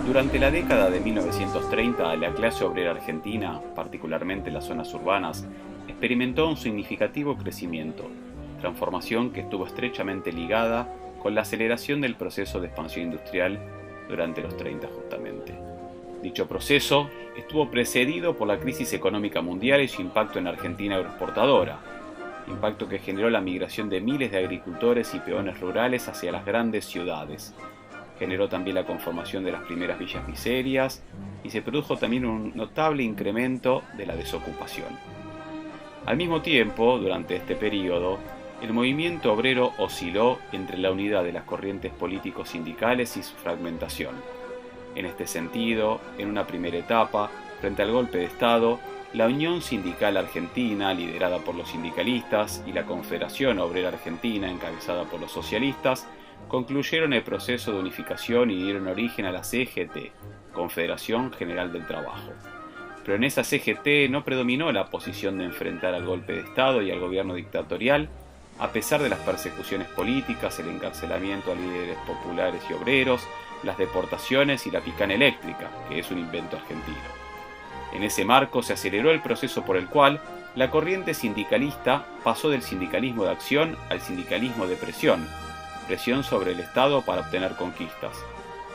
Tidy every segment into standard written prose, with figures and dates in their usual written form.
Durante la década de 1930, la clase obrera argentina, particularmente en las zonas urbanas, experimentó un significativo crecimiento, transformación que estuvo estrechamente ligada con la aceleración del proceso de expansión industrial durante los 30 justamente. Dicho proceso estuvo precedido por la crisis económica mundial y su impacto en Argentina agroexportadora, impacto que generó la migración de miles de agricultores y peones rurales hacia las grandes ciudades. Generó también la conformación de las primeras villas miserias y se produjo también un notable incremento de la desocupación. Al mismo tiempo, durante este periodo, el movimiento obrero osciló entre la unidad de las corrientes políticos sindicales y su fragmentación. En este sentido, en una primera etapa, frente al golpe de Estado, la Unión Sindical Argentina, liderada por los sindicalistas, y la Confederación Obrera Argentina, encabezada por los socialistas, concluyeron el proceso de unificación y dieron origen a la CGT, Confederación General del Trabajo. Pero en esa CGT no predominó la posición de enfrentar al golpe de Estado y al gobierno dictatorial, a pesar de las persecuciones políticas, el encarcelamiento a líderes populares y obreros, las deportaciones y la picana eléctrica, que es un invento argentino. En ese marco se aceleró el proceso por el cual la corriente sindicalista pasó del sindicalismo de acción al sindicalismo de presión sobre el Estado para obtener conquistas.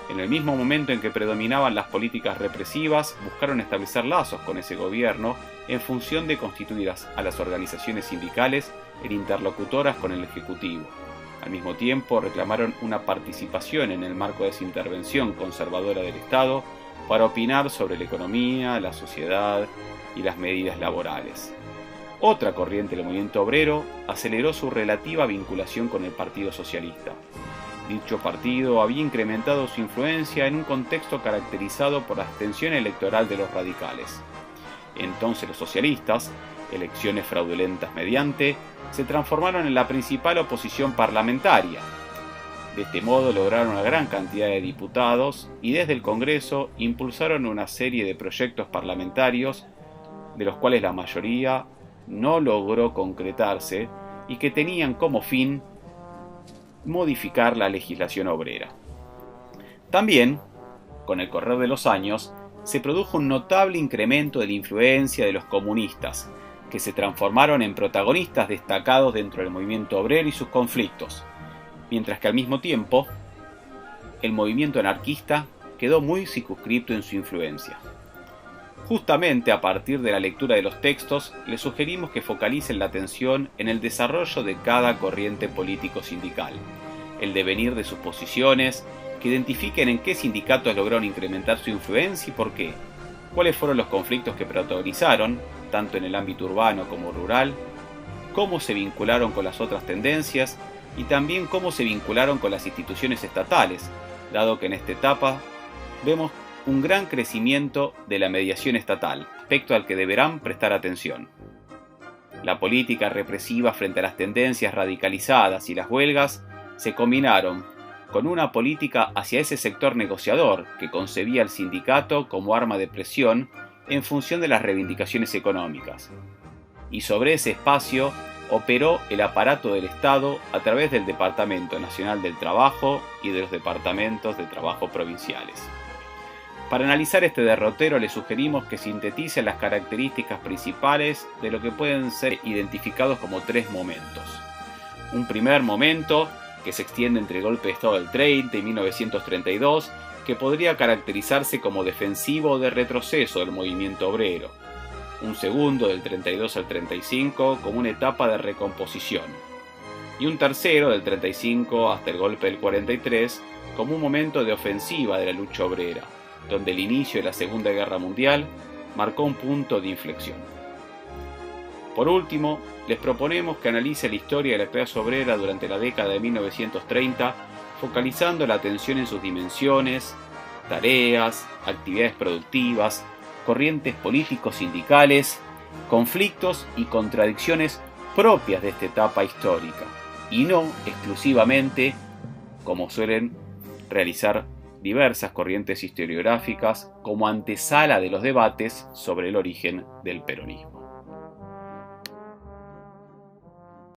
En el mismo momento en que predominaban las políticas represivas, buscaron establecer lazos con ese gobierno en función de constituir a las organizaciones sindicales en interlocutoras con el Ejecutivo. Al mismo tiempo, reclamaron una participación en el marco de esa intervención conservadora del Estado para opinar sobre la economía, la sociedad y las medidas laborales. Otra corriente del movimiento obrero aceleró su relativa vinculación con el Partido Socialista. Dicho partido había incrementado su influencia en un contexto caracterizado por la abstención electoral de los radicales. Entonces los socialistas, elecciones fraudulentas mediante, se transformaron en la principal oposición parlamentaria. De este modo lograron una gran cantidad de diputados y desde el Congreso impulsaron una serie de proyectos parlamentarios, de los cuales la mayoría no logró concretarse y que tenían como fin modificar la legislación obrera. También, con el correr de los años, se produjo un notable incremento de la influencia de los comunistas, que se transformaron en protagonistas destacados dentro del movimiento obrero y sus conflictos, mientras que al mismo tiempo, el movimiento anarquista quedó muy circunscrito en su influencia. Justamente a partir de la lectura de los textos, les sugerimos que focalicen la atención en el desarrollo de cada corriente político-sindical, el devenir de sus posiciones, que identifiquen en qué sindicatos lograron incrementar su influencia y por qué, cuáles fueron los conflictos que protagonizaron, tanto en el ámbito urbano como rural, cómo se vincularon con las otras tendencias y también cómo se vincularon con las instituciones estatales, dado que en esta etapa vemos un gran crecimiento de la mediación estatal, aspecto al que deberán prestar atención. La política represiva frente a las tendencias radicalizadas y las huelgas se combinaron con una política hacia ese sector negociador que concebía al sindicato como arma de presión en función de las reivindicaciones económicas. Y sobre ese espacio operó el aparato del Estado a través del Departamento Nacional del Trabajo y de los departamentos de trabajo provinciales. Para analizar este derrotero les sugerimos que sinteticen las características principales de lo que pueden ser identificados como tres momentos. Un primer momento que se extiende entre el golpe de Estado del 30 y 1932, que podría caracterizarse como defensivo o de retroceso del movimiento obrero. Un segundo, del 32 al 35, como una etapa de recomposición. Y un tercero, del 35 hasta el golpe del 43, como un momento de ofensiva de la lucha obrera, donde el inicio de la Segunda Guerra Mundial marcó un punto de inflexión. Por último, les proponemos que analice la historia de la clase obrera durante la década de 1930, focalizando la atención en sus dimensiones, tareas, actividades productivas, corrientes políticos sindicales, conflictos y contradicciones propias de esta etapa histórica, y no exclusivamente como suelen realizar diversas corrientes historiográficas como antesala de los debates sobre el origen del peronismo.